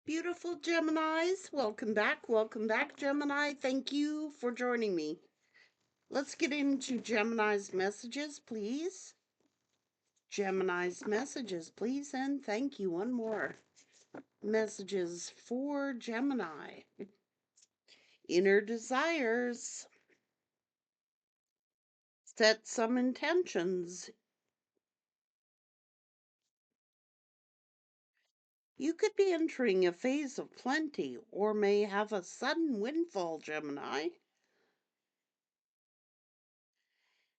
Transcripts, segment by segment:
Beautiful Geminis, welcome back. Welcome back, Gemini. Thank you for joining me. Let's get into Gemini's messages, please. Gemini's messages, please, and thank you. One more. Messages for Gemini. Inner desires. Set some intentions. You could be entering a phase of plenty or may have a sudden windfall, Gemini.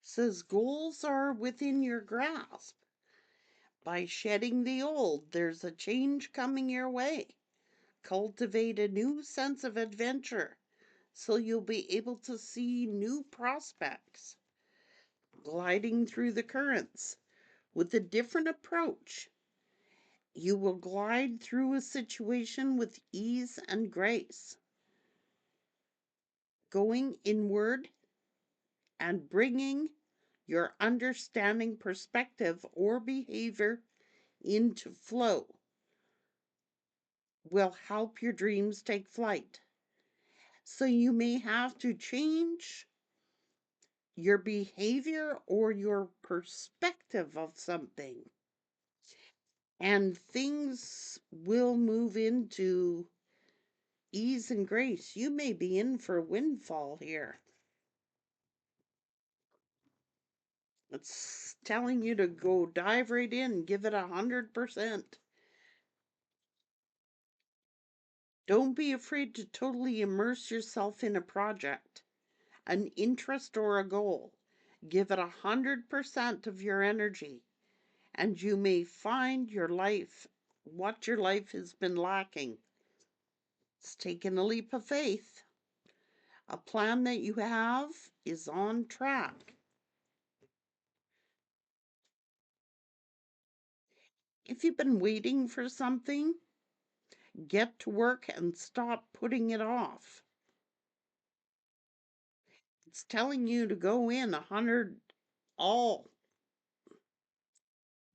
Says goals are within your grasp. By shedding the old, there's a change coming your way. Cultivate a new sense of adventure so you'll be able to see new prospects. Gliding through the currents with a different approach, you will glide through a situation with ease and grace. Going inward and bringing your understanding, perspective, or behavior into flow will help your dreams take flight. So you may have to change your behavior or your perspective of something, and things will move into ease and grace. You may be in for a windfall here. It's telling you to go dive right in, give it 100%. Don't be afraid to totally immerse yourself in a project, an interest, or a goal. Give it 100% of your energy, and you may find what your life has been lacking. It's taking a leap of faith. A plan that you have is on track. If you've been waiting for something, get to work and stop putting it off. It's telling you to go in 100 all.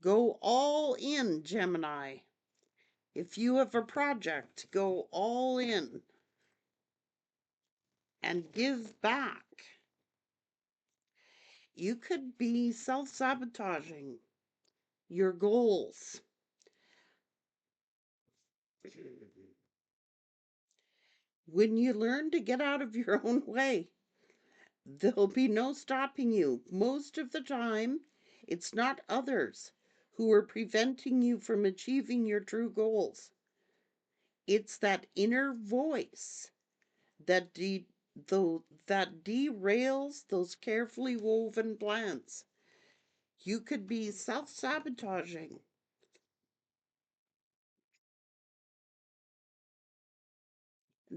Go all in, Gemini. If you have a project, go all in and give back. You could be self-sabotaging your goals. When you learn to get out of your own way, there'll be no stopping you. Most of the time, it's not others who are preventing you from achieving your true goals. It's that inner voice that that derails those carefully woven plans. You could be self-sabotaging.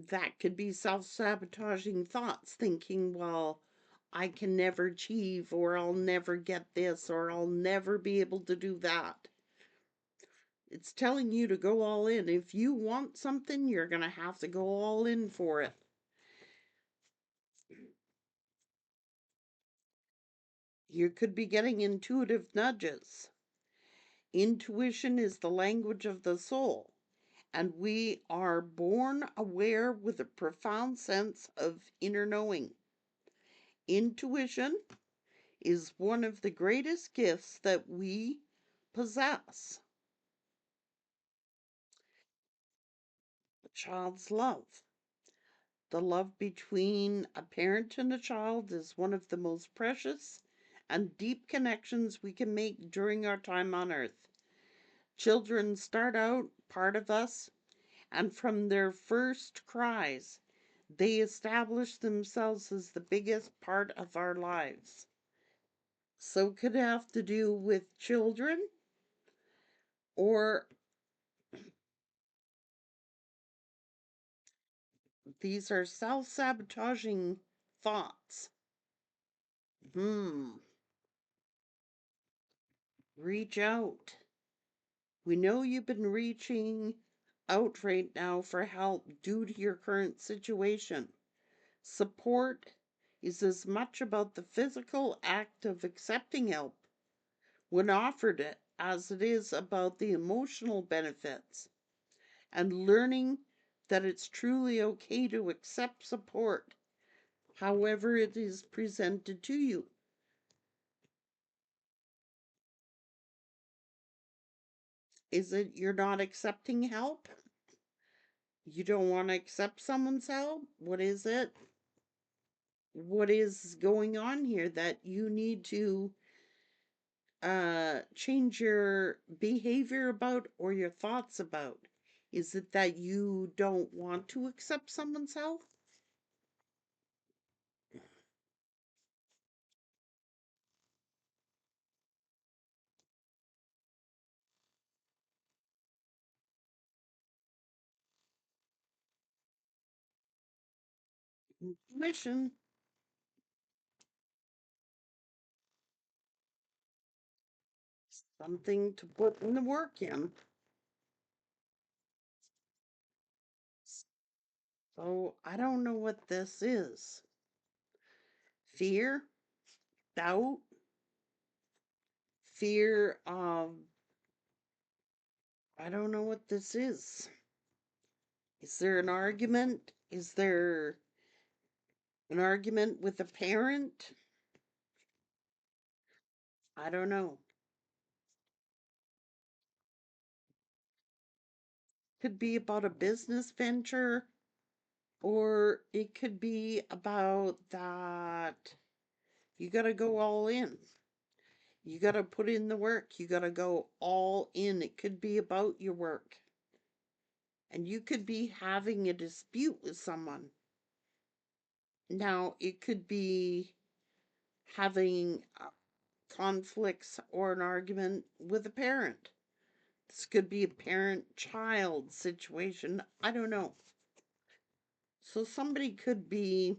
That could be self-sabotaging thoughts, thinking, well, I can never achieve, or I'll never get this, or I'll never be able to do that. It's telling you to go all in. If you want something, you're going to have to go all in for it. You could be getting intuitive nudges. Intuition is the language of the soul, and we are born aware with a profound sense of inner knowing. Intuition is one of the greatest gifts that we possess. A child's love. The love between a parent and a child is one of the most precious and deep connections we can make during our time on earth. Children start out part of us, and from their first cries, they establish themselves as the biggest part of our lives. So it could have to do with children, or these are self-sabotaging thoughts. Reach out. We know you've been reaching out right now for help due to your current situation. Support is as much about the physical act of accepting help when offered it as it is about the emotional benefits and learning that it's truly okay to accept support, however it is presented to you. Is it you're not accepting help? You don't want to accept someone's help? What is it? What is going on here that you need to change your behavior about or your thoughts about? Is it that you don't want to accept someone's help? Mission, something to put in the work in. So I don't know what this is. Fear, doubt, fear of, I don't know what this is. Is there an argument? Is there an argument with a parent? I don't know. Could be about a business venture, or it could be about that you got to go all in. You got to put in the work. You got to go all in. It could be about your work. And you could be having a dispute with someone. Now, it could be having conflicts or an argument with a parent. This could be a parent child situation. I don't know. So somebody could be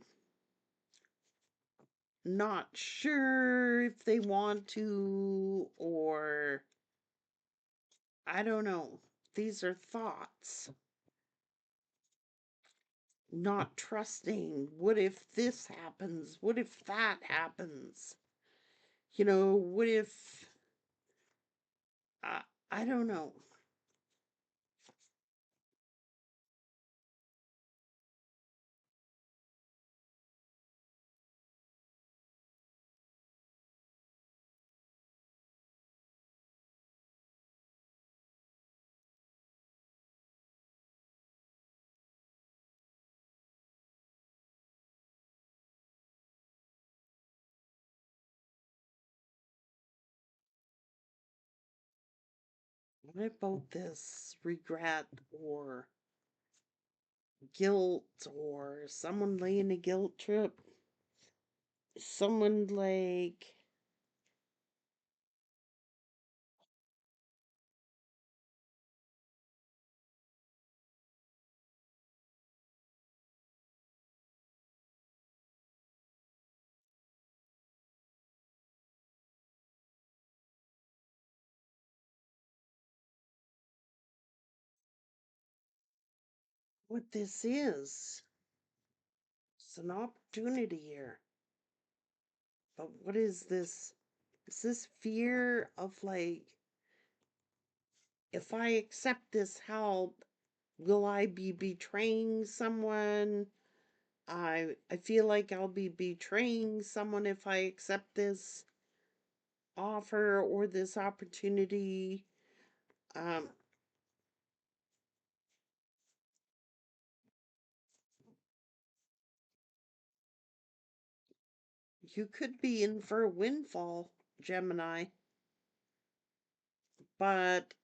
not sure if they want to, or I don't know. These are thoughts. Not trusting. What if this happens? What if that happens? What if I, I don't know. What about this regret or guilt or someone laying a guilt trip? Someone like, what this is? It's an opportunity here. But what is this? Is this fear of like, if I accept this help, will I be betraying someone? I feel like I'll be betraying someone if I accept this offer or this opportunity. Um, you could be in for a windfall, Gemini, but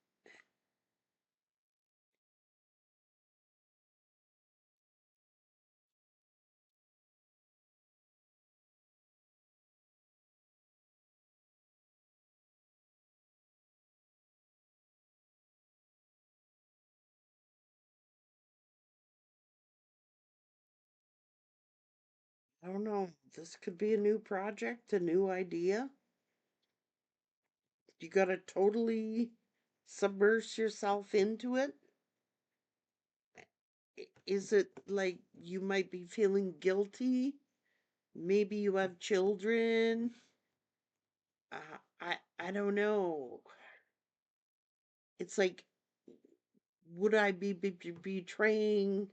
I don't know. This could be a new project, a new idea. You got to totally submerge yourself into it. Is it like you might be feeling guilty? Maybe you have children. I don't know. It's like would I be betraying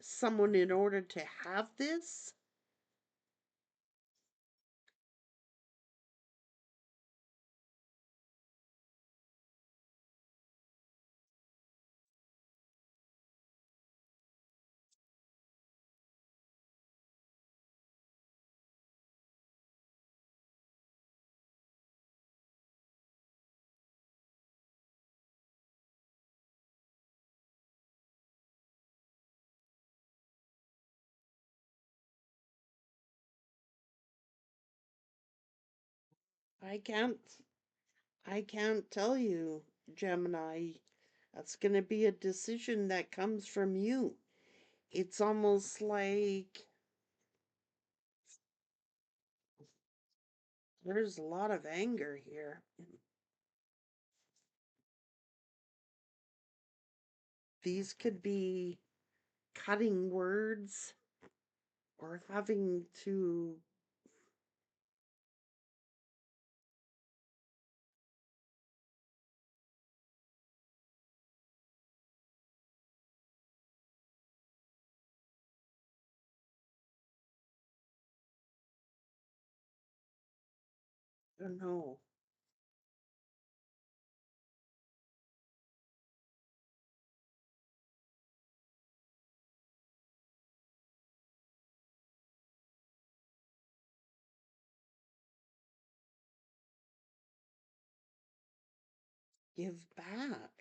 someone in order to have this? I can't I can't tell you, Gemini. That's going to be a decision that comes from you. It's almost like there's a lot of anger here. These could be cutting words or having to, I don't know. Give back.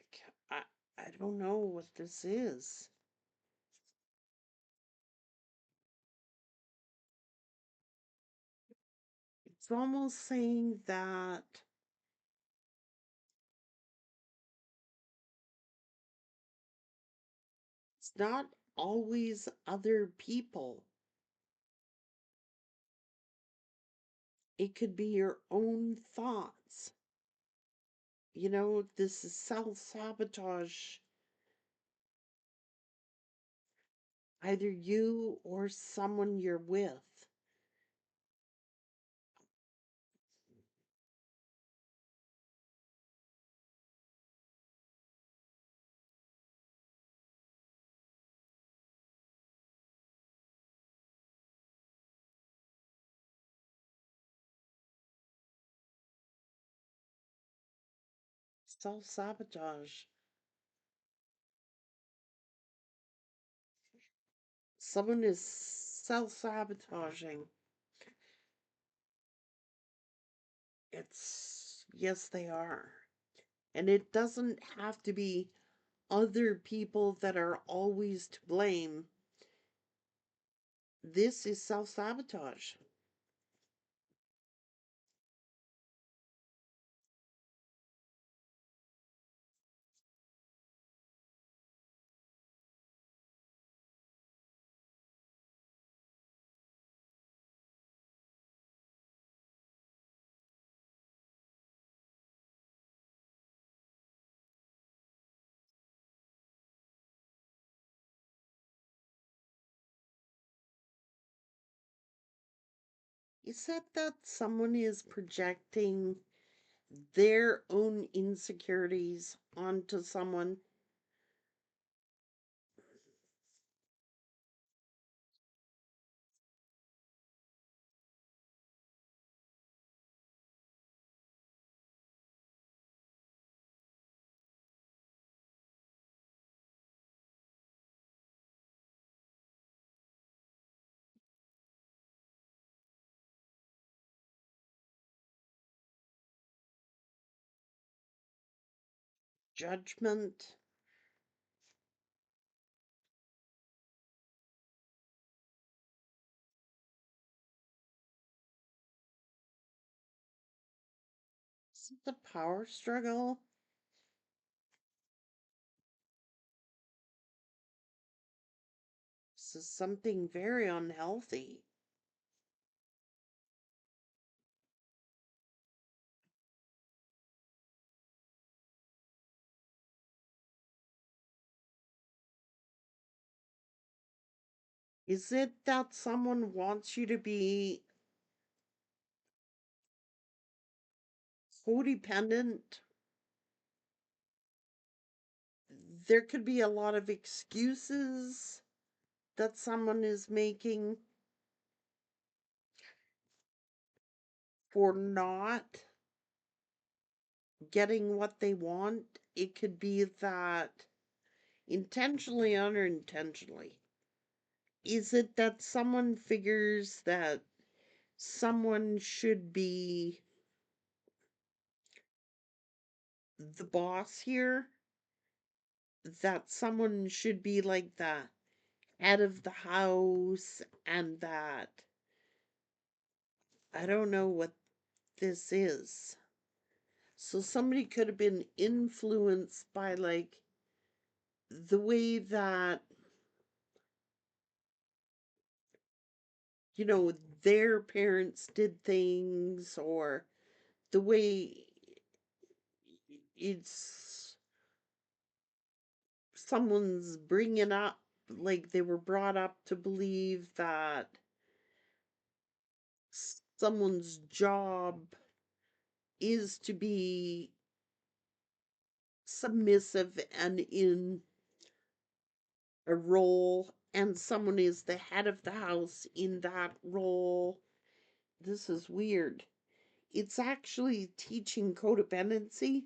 I, I don't know what this is. It's almost saying that it's not always other people. It could be your own thoughts. This is self sabotage, either you or someone you're with. Self sabotage. Someone is self sabotaging. Yes, they are. And it doesn't have to be other people that are always to blame. This is self sabotage. Is that someone is projecting their own insecurities onto someone? Judgment? Is it the power struggle? This is something very unhealthy. Is it that someone wants you to be codependent? there could be a lot of excuses that someone is making for not getting what they want. It could be that intentionally or unintentionally. Is it that someone figures that someone should be the boss here? That someone should be like the head of the house, and that I don't know what this is. So somebody could have been influenced by like the way that, you know, their parents did things, or the way it's someone's bringing up, like they were brought up to believe that someone's job is to be submissive and in a role, and someone is the head of the house in that role. This is weird. It's actually teaching codependency.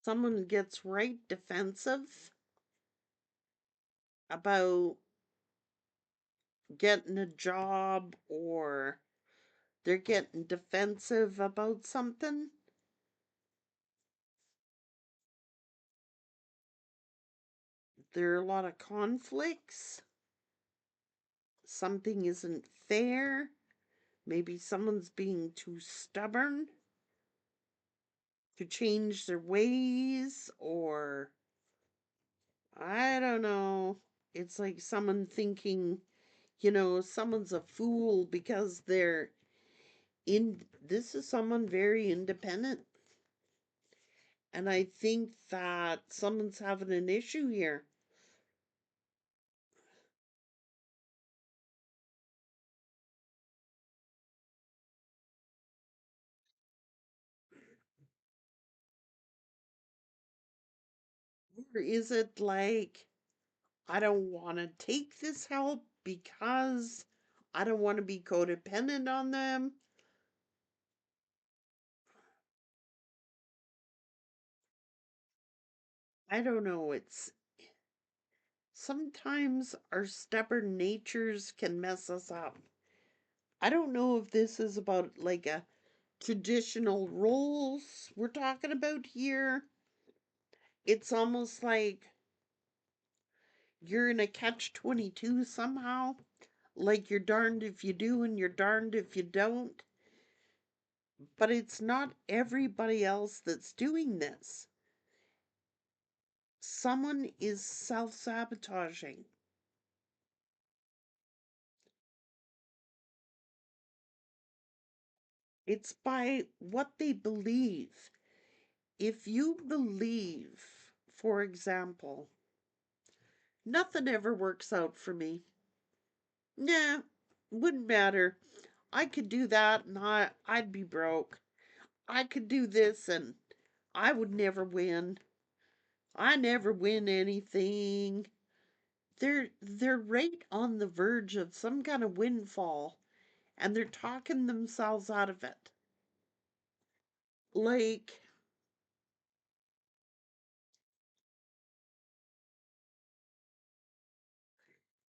Someone gets right defensive about getting a job, or they're getting defensive about something. There are a lot of conflicts. Something isn't fair. Maybe someone's being too stubborn to change their ways, or I don't know. It's like someone thinking, you know, someone's a fool because they're in. This is someone very independent. And I think that someone's having an issue here. Or is it like, I don't want to take this help because I don't want to be codependent on them? I don't know. It's sometimes our stubborn natures can mess us up. I don't know if this is about like a traditional roles we're talking about here. It's almost like you're in a catch 22 somehow. Like you're darned if you do and you're darned if you don't. But it's not everybody else that's doing this. Someone is self sabotaging. It's by what they believe. If you believe, for example, nothing ever works out for me, nah, wouldn't matter. I could do that and I'd be broke. I could do this and I would never win. I never win anything. They're right on the verge of some kind of windfall, and they're talking themselves out of it. Like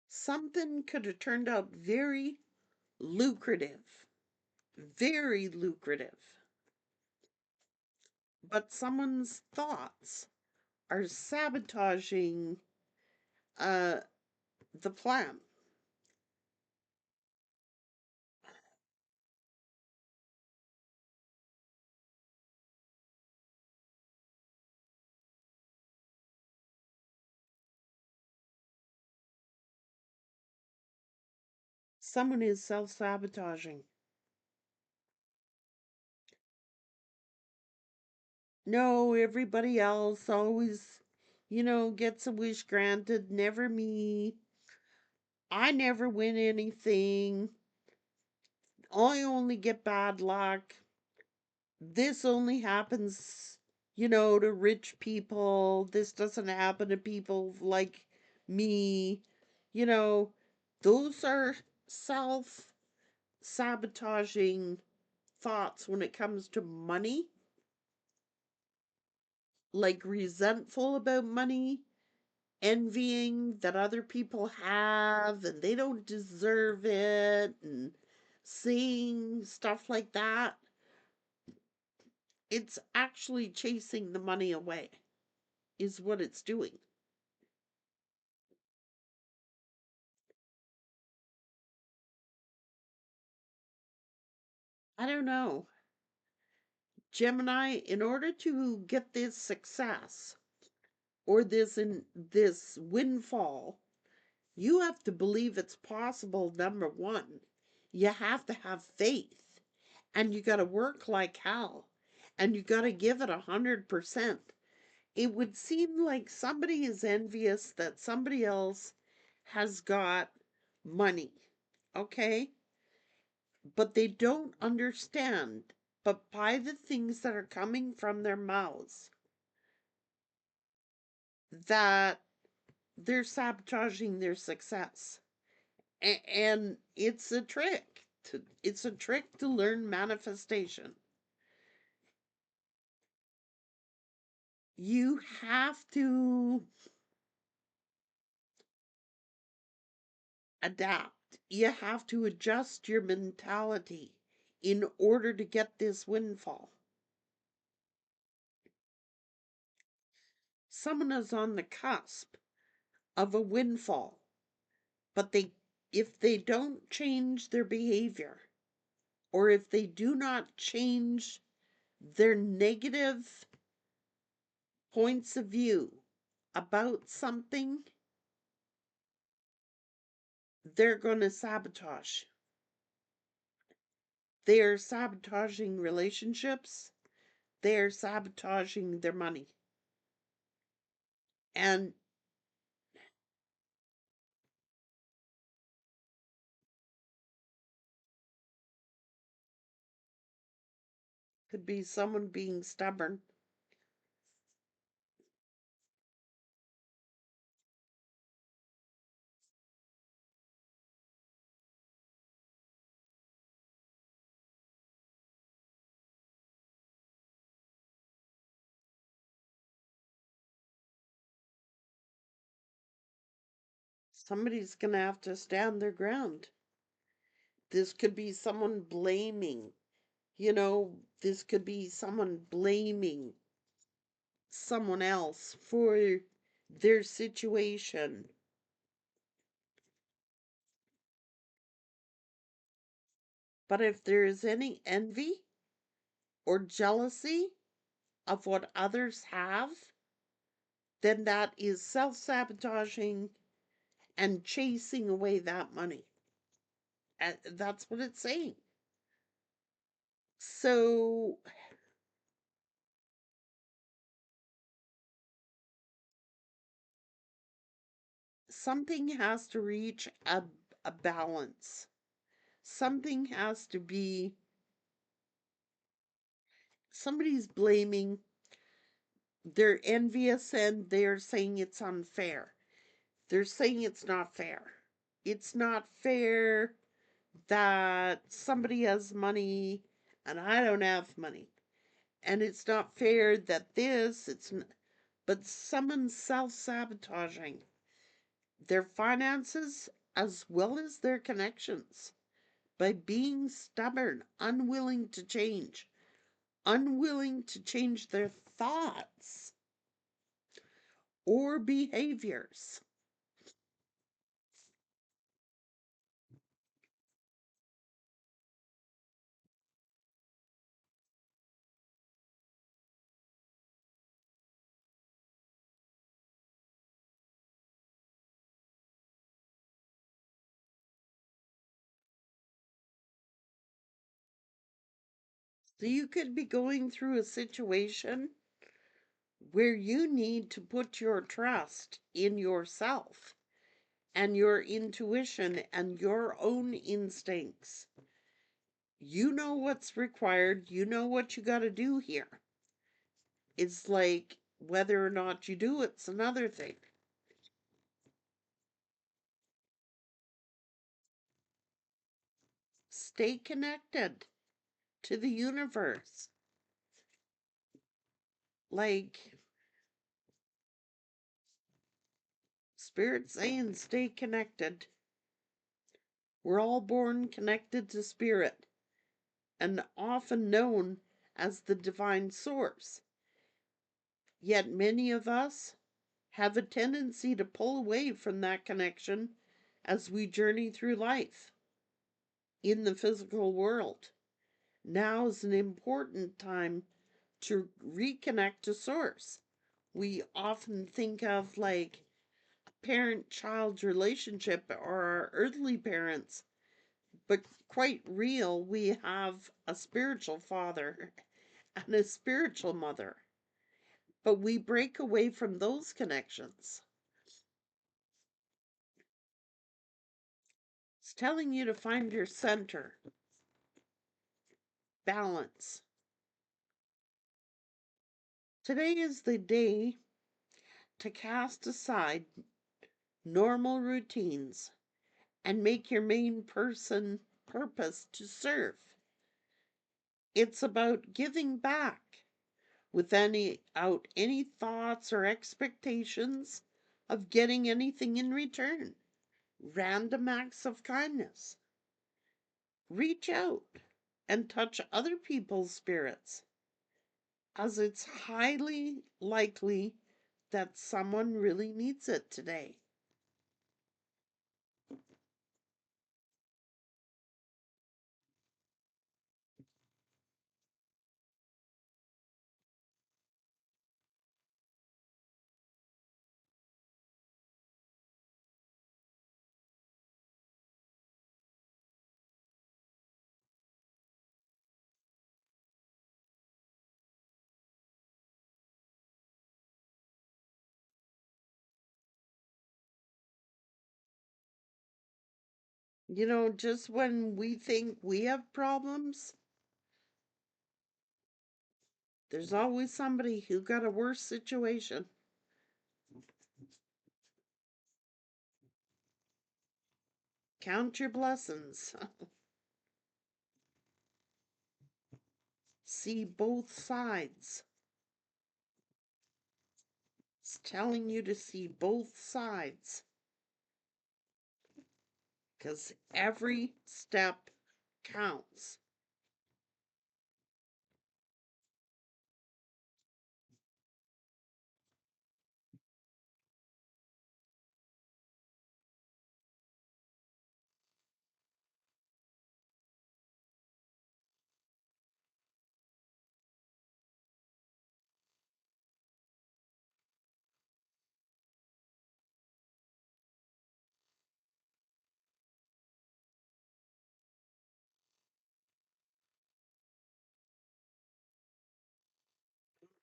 something could have turned out lucrative, very lucrative, but someone's thoughts are sabotaging uh, the plan. Someone is self sabotaging. No, everybody else always, you know, gets a wish granted, never me. I never win anything. I only get bad luck. This only happens, to rich people. This doesn't happen to people like me. You know, those are self sabotaging thoughts when it comes to money, like resentful about money, envying that other people have and they don't deserve it, and saying stuff like that. It's actually chasing the money away, is what it's doing. I don't know. Gemini, in order to get this success or this windfall, you have to believe it's possible, number one. You have to have faith. And you got to work like hell. And you got to give it 100%. It would seem like somebody is envious that somebody else has got money. Okay? But they don't understand. But by the things that are coming from their mouths, that they're sabotaging their success. And it's a trick. It's a trick to learn manifestation. You have to adapt. You have to adjust your mentality in order to get this windfall. Someone is on the cusp of a windfall, but if they don't change their behavior, or if they do not change their negative points of view about something, they're going to sabotage. They're sabotaging relationships, they're sabotaging their money. And could be someone being stubborn. Somebody's going to have to stand their ground. This could be someone blaming, this could be someone blaming someone else for their situation. But if there is any envy or jealousy of what others have, then that is self sabotaging and chasing away that money. And that's what it's saying. So something has to reach a balance. Something has to be, somebody's blaming, they're envious and they're saying it's unfair. They're saying it's not fair. It's not fair that somebody has money and I don't have money. And it's not fair that but someone's self sabotaging their finances as well as their connections by being stubborn, unwilling to change their thoughts or behaviors. So you could be going through a situation where you need to put your trust in yourself and your intuition and your own instincts You know what's required, you know what you got to do here. It's like whether or not you do it's another thing. Stay connected to the universe. Like Spirit saying, stay connected. We're all born connected to Spirit and often known as the divine source. Yet many of us have a tendency to pull away from that connection as we journey through life in the physical world. Now is an important time to reconnect to source. We often think of like parent-child relationship or our earthly parents, but quite real, we have a spiritual father and a spiritual mother. But we break away from those connections. It's telling you to find your center, balance. Today is the day to cast aside normal routines and make your main person purpose to serve. It's about giving back without any thoughts or expectations of getting anything in return. Random acts of kindness. Reach out and touch other people's spirits, as it's highly likely that someone really needs it today. You know, just when we think we have problems, there's always somebody who got a worse situation. Count your blessings. See both sides. It's telling you to see both sides. Because every step counts.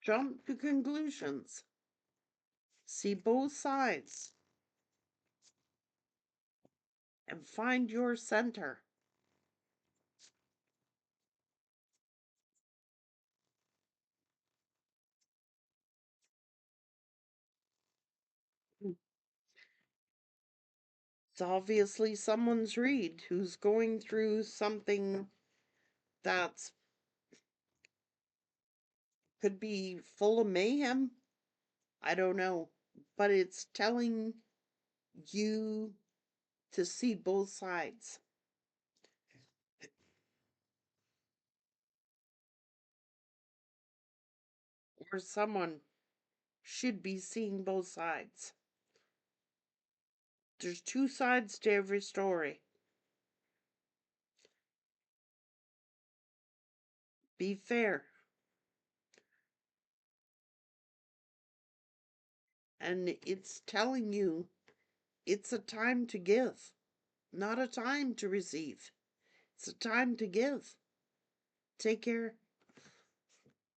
Jump to conclusions. See both sides and find your center. It's obviously someone's read who's going through something that's could be full of mayhem. I don't know. But it's telling you to see both sides. Or someone should be seeing both sides. There's two sides to every story. Be fair. And it's telling you it's a time to give, not a time to receive. It's a time to give. Take care.